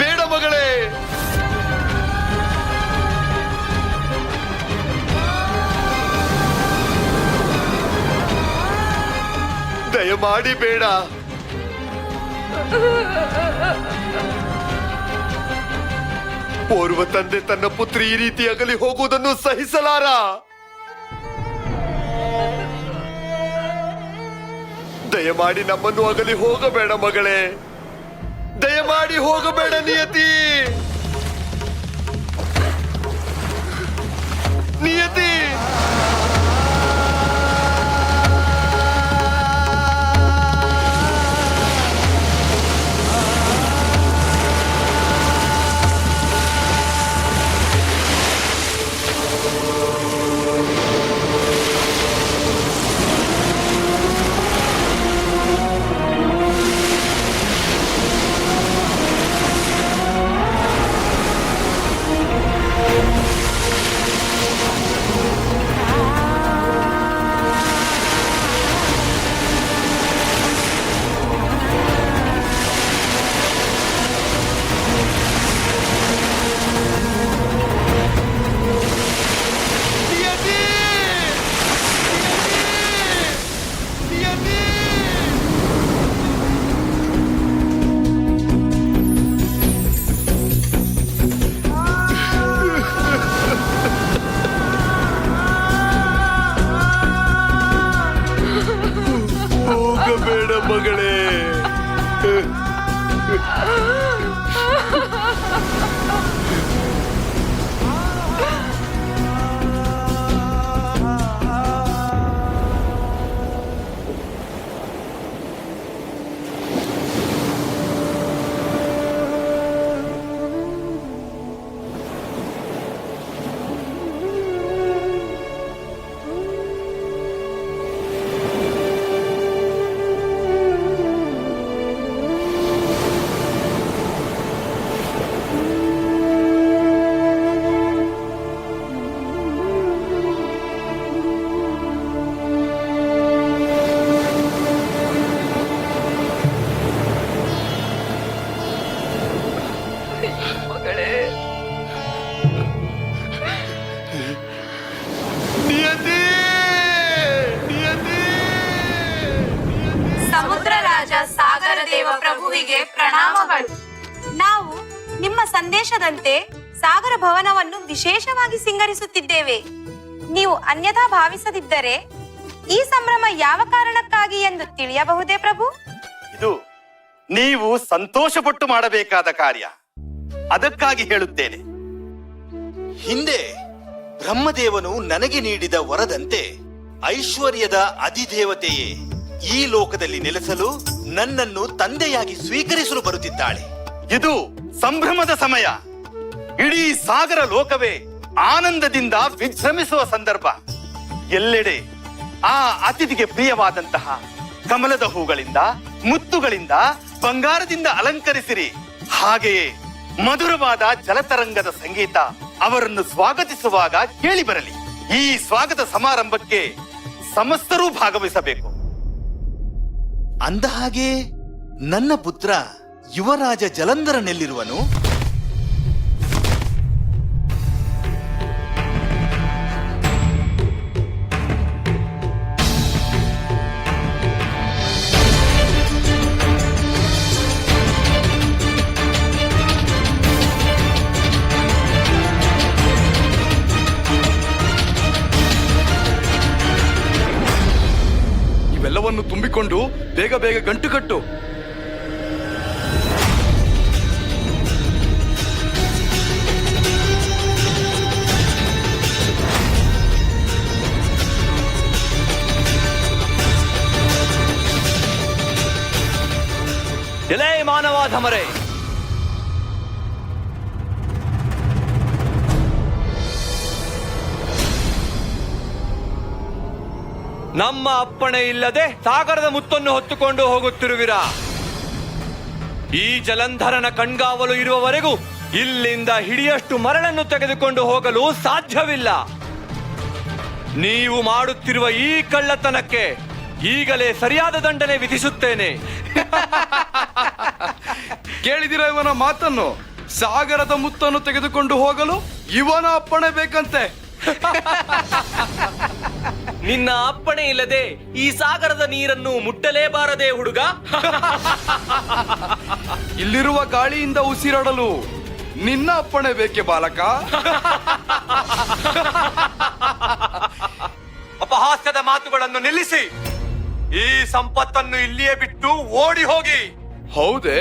ಬೇಡ ಮಗಳೇ, ದಯಮಾಡಿ ಬೇಡ. ಓರ್ವ ತಂದೆ ತನ್ನ ಪುತ್ರಿ ಈ ರೀತಿ ಅಗಲಿ ಹೋಗುವುದನ್ನು ಸಹಿಸಲಾರ. ದಯಮಾಡಿ ನಮ್ಮನ್ನು ಅಗಲಿ ಹೋಗಬೇಡ ಮಗಳೇ, ದಯಮಾಡಿ ಹೋಗಬೇಡ ನಿಯತಿ. ನಿಯತಿ, ಹೋಗಬೇಡ ಮಗಳೇ. ಸಮುದ್ರ ರಾಜ ಸಾಗರ ದೇವ ಪ್ರಭುವಿಗೆ ಪ್ರಣಾಮಗಳು. ನಾವು ನಿಮ್ಮ ಸಂದೇಶದಂತೆ ಸಾಗರ ಭವನವನ್ನು ವಿಶೇಷವಾಗಿ ಸಿಂಗರಿಸುತ್ತಿದ್ದೇವೆ. ನೀವು ಅನ್ಯಥಾ ಭಾವಿಸದಿದ್ದರೆ ಈ ಸಂಭ್ರಮ ಯಾವ ಕಾರಣಕ್ಕಾಗಿ ಎಂದು ತಿಳಿಯಬಹುದೇ ಪ್ರಭು? ಇದು ನೀವು ಸಂತೋಷಪಟ್ಟು ಮಾಡಬೇಕಾದ ಕಾರ್ಯ. ಅದಕ್ಕಾಗಿ ಹೇಳುತ್ತೇನೆ. ಹಿಂದೆ ಬ್ರಹ್ಮದೇವನು ನನಗೆ ನೀಡಿದ ವರದಂತೆ ಐಶ್ವರ್ಯದ ಅಧಿದೇವತೆಯೇ ಈ ಲೋಕದಲ್ಲಿ ನೆಲೆಸಲು ನನ್ನನ್ನು ತಂದೆಯಾಗಿ ಸ್ವೀಕರಿಸಲು ಬರುತ್ತಿದ್ದಾಳೆ. ಇದು ಸಂಭ್ರಮದ ಸಮಯ. ಇಡೀ ಸಾಗರ ಲೋಕವೇ ಆನಂದದಿಂದ ವಿಜೃಂಭಿಸುವ ಸಂದರ್ಭ. ಎಲ್ಲೆಡೆ ಆ ಅತಿಥಿಗೆ ಪ್ರಿಯವಾದಂತಹ ಕಮಲದ ಹೂಗಳಿಂದ, ಮುತ್ತುಗಳಿಂದ, ಬಂಗಾರದಿಂದ ಅಲಂಕರಿಸಿರಿ. ಹಾಗೆಯೇ ಮಧುರವಾದ ಜಲತರಂಗದ ಸಂಗೀತ ಅವರನ್ನು ಸ್ವಾಗತಿಸುವಾಗ ಕೇಳಿ ಬರಲಿ. ಈ ಸ್ವಾಗತ ಸಮಾರಂಭಕ್ಕೆ ಸಮಸ್ತರೂ ಭಾಗವಹಿಸಬೇಕು. ಅಂದಹಾಗೆ ನನ್ನ ಪುತ್ರ ಯುವರಾಜ ಜಲಂಧರನೆಲ್ಲಿರುವನು? ಇವೆಲ್ಲವನ್ನು ತುಂಬಿಕೊಂಡು ಬೇಗ ಬೇಗ ಗಂಟು ಕಟ್ಟು. ಎಲೇ ಮಾನವಾಧಮರೇ, ನಮ್ಮ ಅಪ್ಪಣೆ ಇಲ್ಲದೆ ಸಾಗರದ ಮುತ್ತನ್ನು ಹೊತ್ತುಕೊಂಡು ಹೋಗುತ್ತಿರುವಿರಾ? ಈ ಜಲಂಧರನ ಕಣ್ಗಾವಲು ಇರುವವರೆಗೂ ಇಲ್ಲಿಂದ ಹಿಡಿಯಷ್ಟು ಮರಳನ್ನು ತೆಗೆದುಕೊಂಡು ಹೋಗಲು ಸಾಧ್ಯವಿಲ್ಲ. ನೀವು ಮಾಡುತ್ತಿರುವ ಈ ಕಳ್ಳತನಕ್ಕೆ ಈಗಲೇ ಸರಿಯಾದ ದಂಡನೆ ವಿಧಿಸುತ್ತೇನೆ. ಕೇಳಿದಿರ ಇವನ ಮಾತನ್ನು? ಸಾಗರದ ಮುತ್ತನ್ನು ತೆಗೆದುಕೊಂಡು ಹೋಗಲು ಇವನ ಅಪ್ಪಣೆ ಬೇಕಂತೆ. ನಿನ್ನ ಅಪ್ಪಣೆ ಇಲ್ಲದೆ ಈ ಸಾಗರದ ನೀರನ್ನು ಮುಟ್ಟಲೇಬಾರದೆ ಹುಡುಗ. ಇಲ್ಲಿರುವ ಗಾಳಿಯಿಂದ ಉಸಿರಾಡಲು ನಿನ್ನ ಅಪ್ಪಣೆ ಬೇಕೆ ಬಾಲಕ? ಅಪಹಾಸ್ಯದ ಮಾತುಗಳನ್ನು ನಿಲ್ಲಿಸಿ ಈ ಸಂಪತ್ತನ್ನು ಇಲ್ಲಿಯೇ ಬಿಟ್ಟು ಓಡಿ ಹೋಗಿ. ಹೌದೇ?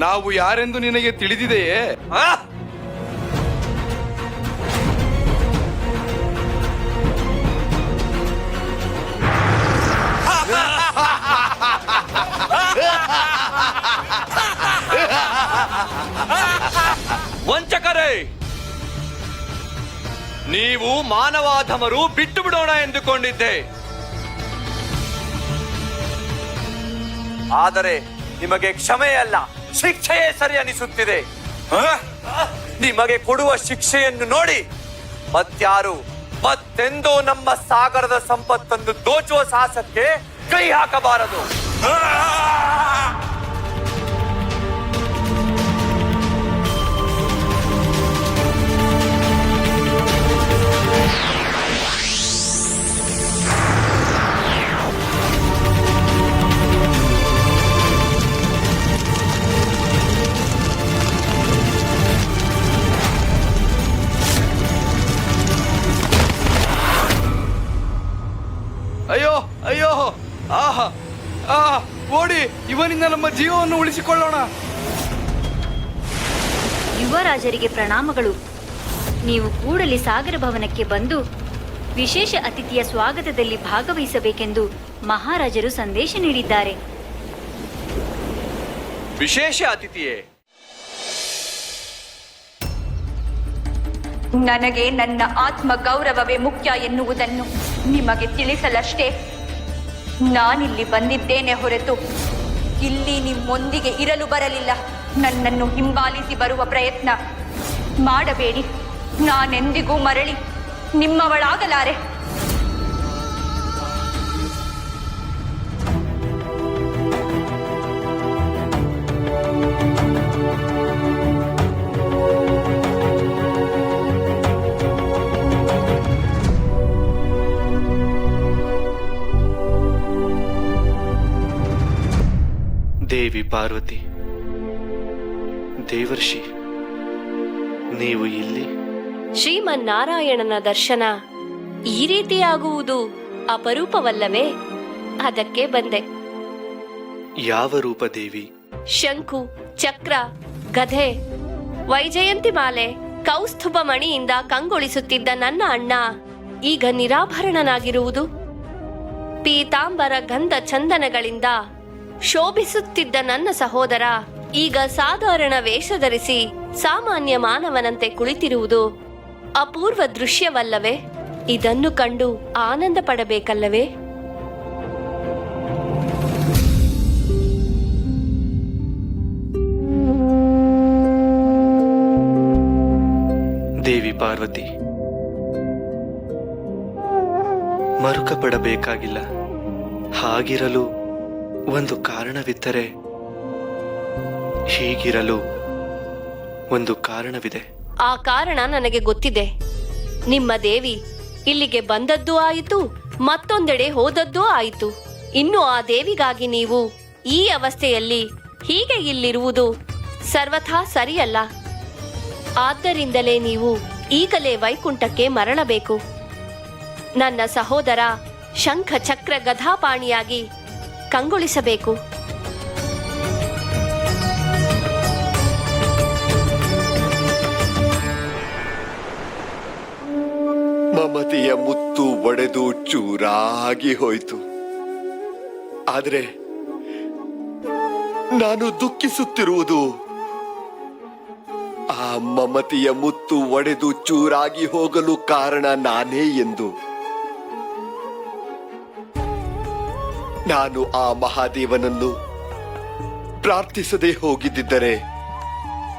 ನಾವು ಯಾರೆಂದು ನಿನಗೆ ತಿಳಿದಿದೆಯೇ? ಆ? ವಂಚಕರೇ, ನೀವು ಮಾನವಾಧಮರು ಬಿಟ್ಟು ಬಿಡೋಣ ಎಂದುಕೊಂಡಿದ್ದೆ. ಆದರೆ ನಿಮಗೆ ಕ್ಷಮೆಯಲ್ಲ, ಶಿಕ್ಷೆಯೇ ಸರಿ ಅನಿಸುತ್ತಿದೆ. ನಿಮಗೆ ಕೊಡುವ ಶಿಕ್ಷೆಯನ್ನು ನೋಡಿ ಮತ್ತೆಂದೂ ನಮ್ಮ ಸಾಗರದ ಸಂಪತ್ತನ್ನು ದೋಚುವ ಸಾಹಸಕ್ಕೆ ಕೈ ಹಾಕಬಾರದು. ಅಯ್ಯೋ ಅಯ್ಯೋ! ಆಹಾ ಆಹಾ! ಓಡಿ ಇವನಿಂದ ನಮ್ಮ ಜೀವವನ್ನು ಉಳಿಸಿಕೊಳ್ಳೋಣ. ಯುವರಾಜರಿಗೆ ಪ್ರಣಾಮಗಳು. ನೀವು ಕೂಡಲೇ ಸಾಗರ ಭವನಕ್ಕೆ ಬಂದು ವಿಶೇಷ ಅತಿಥಿಯ ಸ್ವಾಗತದಲ್ಲಿ ಭಾಗವಹಿಸಬೇಕೆಂದು ಮಹಾರಾಜರು ಸಂದೇಶ ನೀಡಿದ್ದಾರೆ. ವಿಶೇಷ ಅತಿಥಿಯೇ? ನನಗೆ ನನ್ನ ಆತ್ಮ ಗೌರವವೇ ಮುಖ್ಯ ಎನ್ನುವುದನ್ನು ನಿಮಗೆ ತಿಳಿಸಲಷ್ಟೇ ನಾನಿಲ್ಲಿ ಬಂದಿದ್ದೇನೆ ಹೊರತು ಇಲ್ಲಿ ನಿಮ್ಮೊಂದಿಗೆ ಇರಲು ಬರಲಿಲ್ಲ. ನನ್ನನ್ನು ಹಿಂಬಾಲಿಸಿ ಬರುವ ಪ್ರಯತ್ನ ಮಾಡಬೇಡಿ. ನಾನೆಂದಿಗೂ ಮರಳಿ ನಿಮ್ಮವಳಾಗಲಾರೆ. ದೇವಿ ಪಾರ್ವತಿ, ದೇವರ್ಷಿ, ನೀವು ಇಲ್ಲಿ? ಶ್ರೀಮನ್ನಾರಾಯಣನ ದರ್ಶನ ಈ ರೀತಿಯಾಗುವುದು ಅಪರೂಪವಲ್ಲವೇ? ಅದಕ್ಕೆ ಬಂದೆ. ಯಾವ ರೂಪ ದೇವಿ? ಶಂಕು, ಚಕ್ರ, ಗಧೆ, ವೈಜಯಂತಿ ಮಾಲೆ, ಕೌಸ್ತುಭ ಮಣಿಯಿಂದ ಕಂಗೊಳಿಸುತ್ತಿದ್ದ ನನ್ನ ಅಣ್ಣ ಈಗ ನಿರಾಭರಣನಾಗಿರುವುದು, ಪೀತಾಂಬರ ಗಂಧ ಚಂದನಗಳಿಂದ ಶೋಭಿಸುತ್ತಿದ್ದ ನನ್ನ ಸಹೋದರ ಈಗ ಸಾಧಾರಣ ವೇಷ ಧರಿಸಿ ಸಾಮಾನ್ಯ ಮಾನವನಂತೆ ಕುಳಿತಿರುವುದು ಅಪೂರ್ವ ದೃಶ್ಯವಲ್ಲವೇ? ಇದನ್ನು ಕಂಡು ಆನಂದ ಪಡಬೇಕಲ್ಲವೇ? ದೇವಿ ಪಾರ್ವತಿ, ಮರುಕ ಪಡಬೇಕಾಗಿಲ್ಲ. ಹಾಗಿರಲು ಒಂದು ಕಾರಣವಿದ್ದರೆ, ಹೀಗಿರಲು ಒಂದು ಕಾರಣವಿದೆ. ಆ ಕಾರಣ ನನಗೆ ಗೊತ್ತಿದೆ. ನಿಮ್ಮ ದೇವಿ ಇಲ್ಲಿಗೆ ಬಂದದ್ದೂ ಆಯಿತು, ಮತ್ತೊಂದೆಡೆ ಹೋದದ್ದೂ ಆಯಿತು. ಇನ್ನು ಆ ದೇವಿಗಾಗಿ ನೀವು ಈ ಅವಸ್ಥೆಯಲ್ಲಿ ಹೀಗೆ ಇಲ್ಲಿರುವುದು ಸರ್ವಥಾ ಸರಿಯಲ್ಲ. ಆದ್ದರಿಂದಲೇ ನೀವು ಈಗಲೇ ವೈಕುಂಠಕ್ಕೆ ಮರಳಬೇಕು. ನನ್ನ ಸಹೋದರ ಶಂಖ ಚಕ್ರ ಗದಾಪಾಣಿಯಾಗಿ ಕಂಗೊಳಿಸಬೇಕು. ಮಮತೆಯ ಮುತ್ತು ಒಡೆದು ಚೂರಾಗಿ ಹೋಯಿತು. ಆದರೆ ನಾನು ದುಃಖಿಸುತ್ತಿರುವುದು ಆ ಮಮತೆಯ ಮುತ್ತು ಒಡೆದು ಚೂರಾಗಿ ಹೋಗಲು ಕಾರಣ ನಾನೇ ಎಂದು. ನಾನು ಆ ಮಹಾದೇವನನ್ನು ಪ್ರಾರ್ಥಿಸದೆ ಹೋಗಿದ್ದರೆ,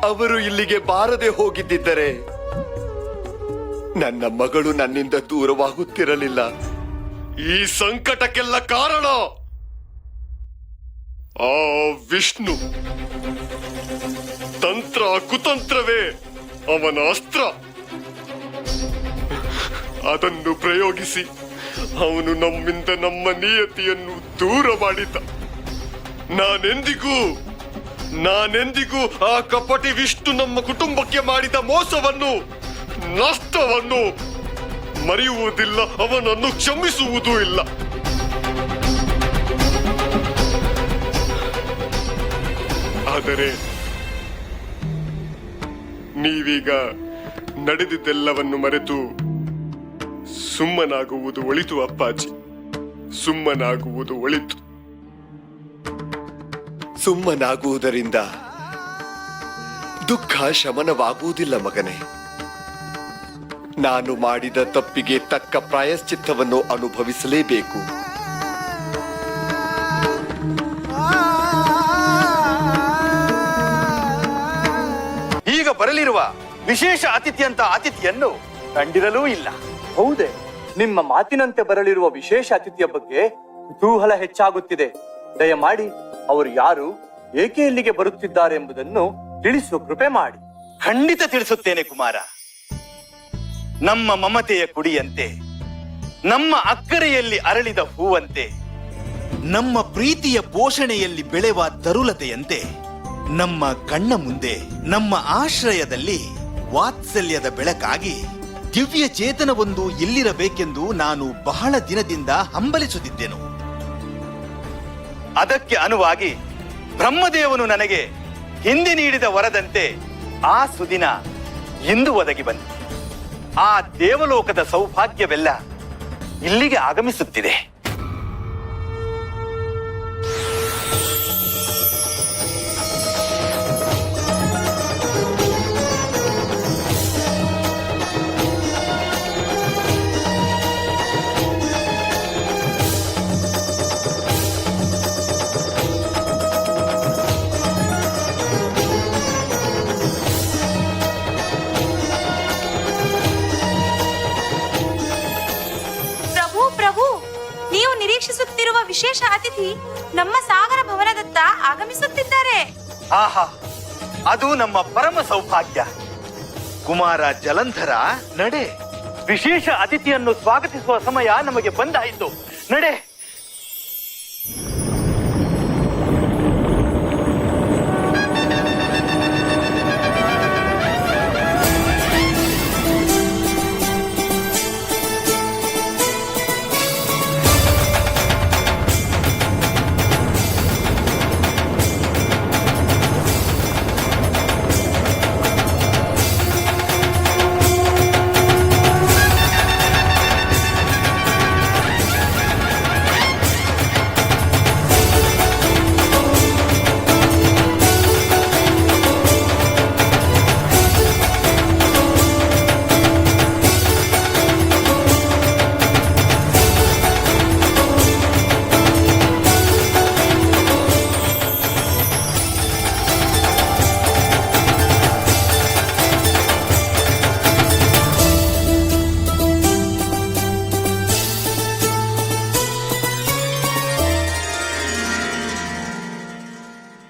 ಅವರು ಇಲ್ಲಿಗೆ ಬಾರದೆ ಹೋಗಿದ್ದರೆ, ನನ್ನ ಮಗಳು ನನ್ನಿಂದ ದೂರವಾಗುತ್ತಿರಲಿಲ್ಲ. ಈ ಸಂಕಟಕ್ಕೆಲ್ಲ ಕಾರಣ ಆ ವಿಷ್ಣು. ತಂತ್ರ ಕುತಂತ್ರವೇ ಅವನ ಅಸ್ತ್ರ. ಅದನ್ನು ಪ್ರಯೋಗಿಸಿ ಅವನು ನಮ್ಮಿಂದ ನಮ್ಮ ನಿಯತಿಯನ್ನು ದೂರ ಮಾಡಿದ. ನಾನೆಂದಿಗೂ ಆ ಕಪಟಿ ವಿಷ್ಣು ನಮ್ಮ ಕುಟುಂಬಕ್ಕೆ ಮಾಡಿದ ಮೋಸವನ್ನು, ನಷ್ಟವನ್ನು ಮರೆಯುವುದಿಲ್ಲ. ಅವನನ್ನು ಕ್ಷಮಿಸುವುದೂ ಇಲ್ಲ. ಆದರೆ ನೀವೀಗ ನಡೆದಿದ್ದೆಲ್ಲವನ್ನು ಮರೆತು ಸುಮ್ಮನಾಗುವುದು ಒಳಿತು ಅಪ್ಪಾಜಿ. ಸುಮ್ಮನಾಗುವುದು ಒಳಿತು. ಸುಮ್ಮನಾಗುವುದರಿಂದ ದುಃಖ ಶಮನವಾಗುವುದಿಲ್ಲ ಮಗನೇ. ನಾನು ಮಾಡಿದ ತಪ್ಪಿಗೆ ತಕ್ಕ ಪ್ರಾಯಶ್ಚಿತ್ತವನ್ನು ಅನುಭವಿಸಲೇಬೇಕು. ಈಗ ಬರಲಿರುವ ವಿಶೇಷ ಅತಿಥಿಯನ್ನು ಕಂಡಿರಲೂ ಇಲ್ಲ. ಹೌದೇ, ನಿಮ್ಮ ಮಾತಿನಂತೆ ಬರಲಿರುವ ವಿಶೇಷ ಅತಿಥಿಯ ಬಗ್ಗೆ ಕುತೂಹಲ ಹೆಚ್ಚಾಗುತ್ತಿದೆ. ದಯಮಾಡಿ ಅವರು ಯಾರು, ಏಕೆ ಇಲ್ಲಿಗೆ ಬರುತ್ತಿದ್ದಾರೆ ಎಂಬುದನ್ನು ತಿಳಿಸುವ ಕೃಪೆ ಮಾಡಿ. ಖಂಡಿತ ತಿಳಿಸುತ್ತೇನೆ ಕುಮಾರ. ನಮ್ಮ ಮಮತೆಯ ಕುಡಿಯಂತೆ, ನಮ್ಮ ಅಕ್ಕರೆಯಲ್ಲಿ ಅರಳಿದ ಹೂವಂತೆ, ನಮ್ಮ ಪ್ರೀತಿಯ ಪೋಷಣೆಯಲ್ಲಿ ಬೆಳೆವ ತರುಲತೆಯಂತೆ, ನಮ್ಮ ಕಣ್ಣ ಮುಂದೆ ನಮ್ಮ ಆಶ್ರಯದಲ್ಲಿ ವಾತ್ಸಲ್ಯದ ಬೆಳಕಾಗಿ ದಿವ್ಯ ಚೇತನವೊಂದು ಇಲ್ಲಿರಬೇಕೆಂದು ನಾನು ಬಹಳ ದಿನದಿಂದ ಹಂಬಲಿಸುತ್ತಿದ್ದೆನು. ಅದಕ್ಕೆ ಅನುವಾಗಿ ಬ್ರಹ್ಮದೇವನು ನನಗೆ ಹಿಂದೆ ನೀಡಿದ ವರದಂತೆ ಆ ಸುದಿನ ಇಂದು ಒದಗಿ ಬಂತು. ಆ ದೇವಲೋಕದ ಸೌಭಾಗ್ಯವೆಲ್ಲ ಇಲ್ಲಿಗೆ ಆಗಮಿಸುತ್ತಿದೆ. ನಿರೀಕ್ಷಿಸುತ್ತಿರುವ ವಿಶೇಷ ಅತಿಥಿ ನಮ್ಮ ಸಾಗರ ಭವನದತ್ತ ಆಗಮಿಸುತ್ತಿದ್ದಾರೆ. ಆಹಾ, ಅದು ನಮ್ಮ ಪರಮ ಸೌಭಾಗ್ಯ. ಕುಮಾರ ಜಲಂಧರ, ನಡೆ. ವಿಶೇಷ ಅತಿಥಿಯನ್ನು ಸ್ವಾಗತಿಸುವ ಸಮಯ ನಮಗೆ ಬಂದಾಯಿತು. ನಡೆ.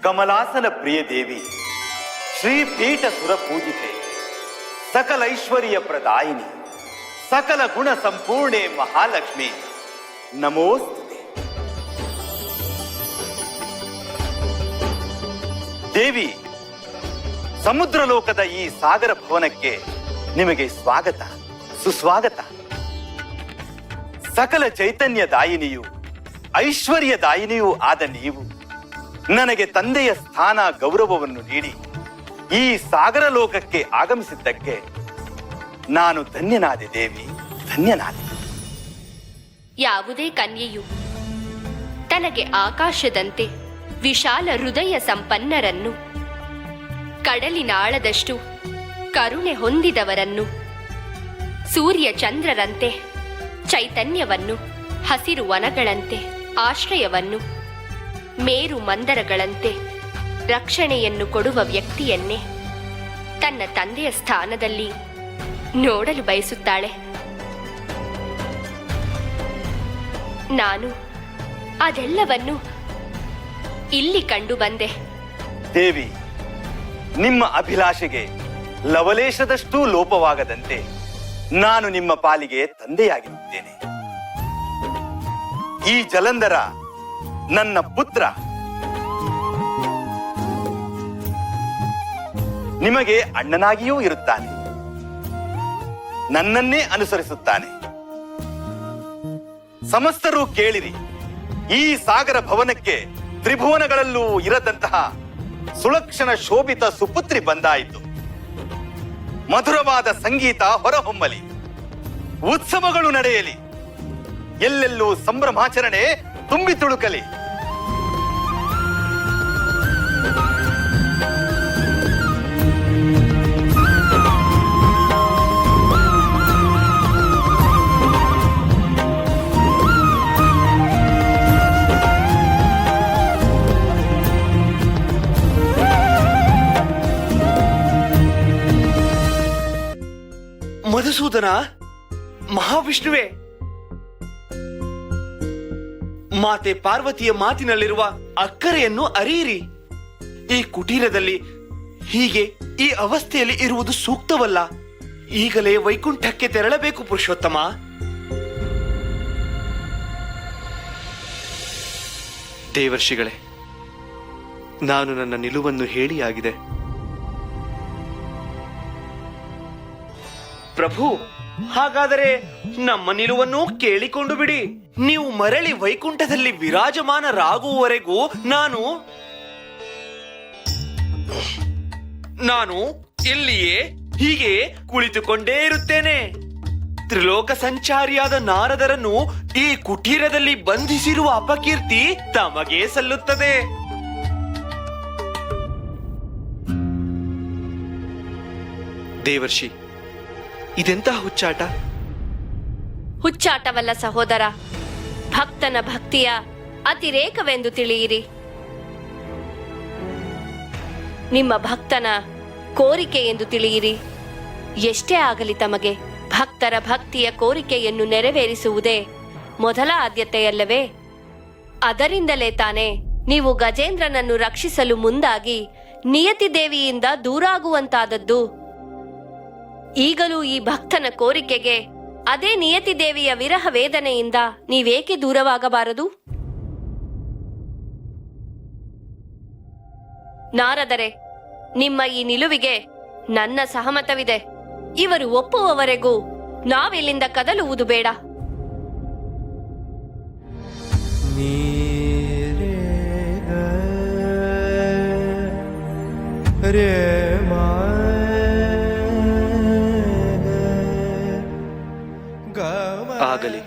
ಕಮಲಾಸನ ಪ್ರಿಯ ದೇವಿ, ಶ್ರೀಪೀಠ ಸುರ ಪೂಜಿತೆ, ಸಕಲ ಐಶ್ವರ್ಯ ಪ್ರದಾಯಿನಿ, ಸಕಲ ಗುಣ ಸಂಪೂರ್ಣೆ ಮಹಾಲಕ್ಷ್ಮಿ, ನಮೋಸ್ತುತೆ. ದೇವಿ, ಸಮುದ್ರ ಲೋಕದ ಈ ಸಾಗರ ಭವನಕ್ಕೆ ನಿಮಗೆ ಸ್ವಾಗತ, ಸುಸ್ವಾಗತ. ಸಕಲ ಚೈತನ್ಯ ದಾಯಿನಿಯು, ಐಶ್ವರ್ಯ ದಾಯಿನಿಯೂ ಆದ ನೀವು ನನಗೆ ತಂದೆಯ ಸ್ಥಾನ ಗೌರವವನ್ನು ನೀಡಿ ಈ ಸಾಗರ ಲೋಕಕ್ಕೆ ಆಗಮಿಸಿದ್ದಕ್ಕೆ ನಾನು ಧನ್ಯನಾದೆ ದೇವಿ, ಧನ್ಯನಾದೆ. ಯಾವುದೇ ಕನ್ಯೆಯು ತನಗೆ ಆಕಾಶದಂತೆ ವಿಶಾಲ ಹೃದಯ ಸಂಪನ್ನರನ್ನು, ಕಡಲಿನಾಳದಷ್ಟು ಕರುಣೆ ಹೊಂದಿದವರನ್ನು, ಸೂರ್ಯ ಚಂದ್ರರಂತೆ ಚೈತನ್ಯವನ್ನು, ಹಸಿರು ವನಗಳಂತೆ ಆಶ್ರಯವನ್ನು, ಮೇರು ಮಂದರಗಳಂತೆ ರಕ್ಷಣೆಯನ್ನು ಕೊಡುವ ವ್ಯಕ್ತಿಯನ್ನೇ ತನ್ನ ತಂದೆಯ ಸ್ಥಾನದಲ್ಲಿ ನೋಡಲು ಬಯಸುತ್ತಾಳೆ. ನಾನು ಅದೆಲ್ಲವನ್ನು ಇಲ್ಲಿ ಕಂಡು ಬಂದೆ. ದೇವಿ, ನಿಮ್ಮ ಅಭಿಲಾಷೆಗೆ ಲವಲೇಶದಷ್ಟೂ ಲೋಪವಾಗದಂತೆ ನಾನು ನಿಮ್ಮ ಪಾಲಿಗೆ ತಂದೆಯಾಗಿರುತ್ತೇನೆ. ಈ ಜಲಂಧರ ನನ್ನ ಪುತ್ರ. ನಿಮಗೆ ಅಣ್ಣನಾಗಿಯೂ ಇರುತ್ತಾನೆ. ನನ್ನನ್ನೇ ಅನುಸರಿಸುತ್ತಾನೆ. ಸಮಸ್ತರೂ ಕೇಳಿರಿ, ಈ ಸಾಗರ ಭವನಕ್ಕೆ ತ್ರಿಭುವನಗಳಲ್ಲೂ ಇರದಂತಹ ಸುಲಕ್ಷಣ ಶೋಭಿತ ಸುಪುತ್ರಿ ಬಂದಾಯಿತು. ಮಧುರವಾದ ಸಂಗೀತ ಹೊರಹೊಮ್ಮಲಿ, ಉತ್ಸವಗಳು ನಡೆಯಲಿ, ಎಲ್ಲೆಲ್ಲೂ ಸಂಭ್ರಮಾಚರಣೆ ತುಂಬಿ ತುಳುಕಲಿ. ಮಧುಸೂದನ, ಮಹಾವಿಷ್ಣುವೆ, ಮಾತೆ ಪಾರ್ವತಿಯ ಮಾತಿನಲ್ಲಿರುವ ಅಕ್ಕರೆಯನ್ನು ಅರಿಯಿರಿ. ಈ ಕುಟೀರದಲ್ಲಿ ಹೀಗೆ ಈ ಅವಸ್ಥೆಯಲ್ಲಿ ಇರುವುದು ಸೂಕ್ತವಲ್ಲ. ಈಗಲೇ ವೈಕುಂಠಕ್ಕೆ ತೆರಳಬೇಕು ಪುರುಷೋತ್ತಮ. ದೇವರ್ಷಿಗಳೇ, ನಾನು ನನ್ನ ನಿಲುವನ್ನು ಹೇಳಿಯಾಗಿದೆ. ಪ್ರಭು, ಹಾಗಾದರೆ ನಮ್ಮ ನಿಲುವನ್ನು ಕೇಳಿಕೊಂಡು ಬಿಡಿ. ನೀವು ಮರಳಿ ವೈಕುಂಠದಲ್ಲಿ ವಿರಾಜಮಾನರಾಗುವವರೆಗೂ ನಾನು ಇಲ್ಲಿಯೇ ಹೀಗೆ ಕುಳಿತುಕೊಂಡೇ ಇರುತ್ತೇನೆ. ತ್ರಿಲೋಕ ಸಂಚಾರಿಯಾದ ನಾರದರನ್ನು ಈ ಕುಟೀರದಲ್ಲಿ ಬಂಧಿಸಿರುವ ಅಪಕೀರ್ತಿ ತಮಗೆ ಸಲ್ಲುತ್ತದೆ. ದೇವರ್ಷಿ, ಇದೆಂತಹ ಹುಚ್ಚಾಟ? ಹುಚ್ಚಾಟವಲ್ಲ ಸಹೋದರ, ಭಕ್ತನ ಭಕ್ತಿಯ ಅತಿರೇಕವೆಂದು ತಿಳಿಯಿರಿ. ನಿಮ್ಮ ಭಕ್ತನ ಕೋರಿಕೆ ಎಂದು ತಿಳಿಯಿರಿ. ಎಷ್ಟೇ ಆಗಲಿ ತಮಗೆ ಭಕ್ತರ ಭಕ್ತಿಯ ಕೋರಿಕೆಯನ್ನು ನೆರವೇರಿಸುವುದೇ ಮೊದಲ ಆದ್ಯತೆಯಲ್ಲವೇ? ಅದರಿಂದಲೇ ತಾನೇ ನೀವು ಗಜೇಂದ್ರನನ್ನು ರಕ್ಷಿಸಲು ಮುಂದಾಗಿ ನಿಯತಿ ದೇವಿಯಿಂದ ದೂರಾಗುವಂತಾದದ್ದು. ಈಗಲೂ ಈ ಭಕ್ತನ ಕೋರಿಕೆಗೆ ಅದೇ ನಿಯತಿ ದೇವಿಯ ವಿರಹ ವೇದನೆಯಿಂದ ನೀವೇಕೆ ದೂರವಾಗಬಾರದು? ನಾರದರೆ, ನಿಮ್ಮ ಈ ನಿಲುವಿಗೆ ನನ್ನ ಸಹಮತವಿದೆ. ಇವರು ಒಪ್ಪುವವರೆಗೂ ನಾವಿಲ್ಲಿಂದ ಕದಲುವುದು ಬೇಡ. ಆಗಲಿ,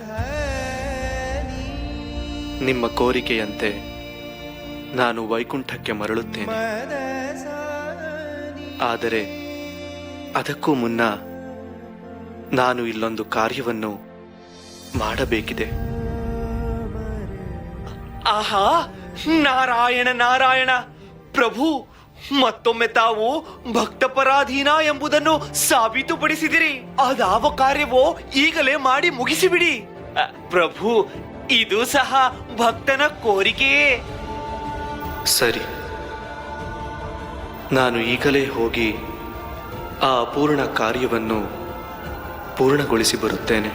ನಿಮ್ಮ ಕೋರಿಕೆಯಂತೆ ನಾನು ವೈಕುಂಠಕ್ಕೆ ಮರಳುತ್ತೇನೆ. ಆದರೆ ಅದಕ್ಕೂ ಮುನ್ನ ನಾನು ಇಲ್ಲೊಂದು ಕಾರ್ಯವನ್ನು ಮಾಡಬೇಕಿದೆ. ಆಹಾ, ನಾರಾಯಣ ನಾರಾಯಣ! ಪ್ರಭು, ಮತ್ತೊಮ್ಮೆ ತಾವು ಭಕ್ತಪರಾಧೀನ ಎಂಬುದನ್ನು ಸಾಬೀತುಪಡಿಸಿದಿರಿ. ಅದಾವ ಕಾರ್ಯವೋ ಈಗಲೇ ಮಾಡಿ ಮುಗಿಸಿಬಿಡಿ. ಪ್ರಭು, ಇದು ಸಹ ಭಕ್ತನ ಕೋರಿಕೆಯೇ. ಸರಿ, ನಾನು ಈಗಲೇ ಹೋಗಿ ಆ ಅಪೂರ್ಣ ಕಾರ್ಯವನ್ನು ಪೂರ್ಣಗೊಳಿಸಿ ಬರುತ್ತೇನೆ.